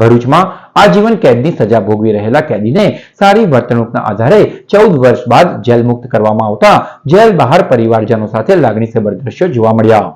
ભરૂચમાં આજીવન કેદની સજા ભોગવી રહેલા કેદીને સારી વર્તણૂકના આધારે 14 વર્ષ બાદ જેલ મુક્ત કરવામાં આવતા જેલ બહાર પરિવારજનો સાથે લાગણીસભર દ્રશ્યો જોવા મળ્યા।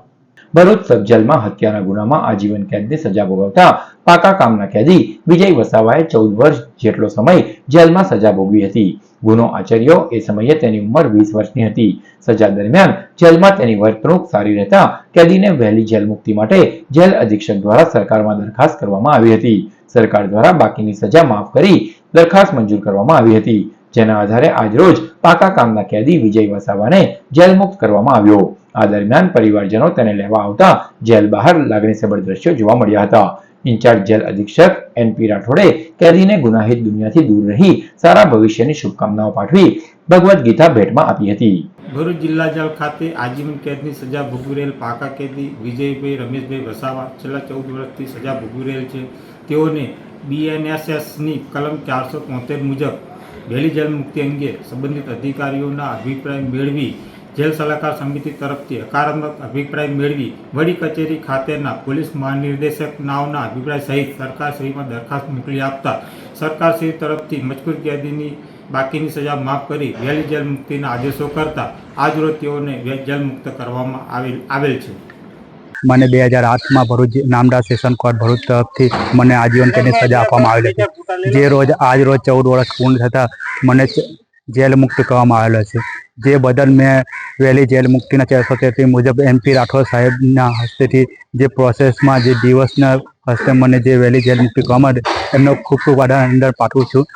ભરૂચ સબ જેલમાં હત્યાના ગુનામાં આજીવન કેદની સજા ભોગવતા પાકા કામના કેદી વિજય વસાવાએ 14 વર્ષ જેટલો સમય જેલમાં સજા ભોગવી હતી। ગુનો આચર્યો એ સમયે તેની ઉંમર 20 વર્ષની હતી। સજા દરમિયાન જેલમાં તેની વર્તણૂક સારી રહેતા કેદીને વહેલી જેલ મુક્તિ માટે જેલ અધિક્ષક દ્વારા સરકારમાં દરખાસ્ત કરવામાં આવી હતી। સરકાર દ્વારા બાકીની સજા માફ કરી દરખાસ્ત મંજૂર કરવામાં આવી હતી, જેના આધારે આજરોજ પાકા કામના કેદી વિજય વસાવાને જેલ મુક્ત કરવામાં આવ્યો। આ દરમિયાન પરિવારજનો તેને લેવા આવતા જેલ બહાર લાગણીસભર દ્રશ્યો જોવા મળ્યા હતા। ઇન્ચાર્જ જેલ અધિક્ષક એનપી રાઠોડે કેદીને ગુનાહિત દુનિયાથી દૂર રહી સારા ભવિષ્યની શુભકામનાઓ પાઠવી ભગવદ્ ગીતા ભેટમાં આપી હતી। ભરૂચ જિલ્લા જેલ ખાતે આજીવન કેદની સજા ભોગવી રહેલ પાકા કેદી વિજયભાઈ રમેશભાઈ વસાવા છેલ્લા 14 વર્ષથી સજા ભોગવી રહેલ છે। તેઓને બીએનએસએસની કલમ 473 મુજબ વહેલી જેલ મુક્તિ અંગે સંબંધિત અધિકારીઓના અભિપ્રાય મેળવી જેલ સલાહકાર સમિતિ તરફથી હકારાત્મક અભિપ્રાય મેળવી વડી કચેરી ખાતેના પોલીસ મહાનિર્દેશક નાઓના અભિપ્રાય સહિત સરકારશ્રીમાં દરખાસ્ત મોકલી આપતા સરકારશ્રી તરફથી મજકૂર કેદીની બાકીની સજા માફ કરી વહેલી જેલ મુક્તિના આદેશો કરતા આજરોજ તેઓને જેલ મુક્ત કરવામાં આવેલ છે। મને 2008 ભરૂચ નામદાર સેશન કોર્ટ ભરૂચ તરફથી મને આજીવન કેદની સજા આપવામાં આવેલી હતી, જે રોજ આજ રોજ 14 વર્ષ પૂર્ણ થતાં મને જેલ મુક્ત કરવામાં આવેલો છે, જે બદલ મેં વહેલી જેલ મુક્તિના 433 મુજબ એમપી રાઠોડ સાહેબના હસ્તેથી જે પ્રોસેસમાં જે દિવસના હસ્તે મને જે વહેલી જેલ મુક્તિ કરવામાં એમનો ખૂબ ખૂબ આભાર પાઠવું છું।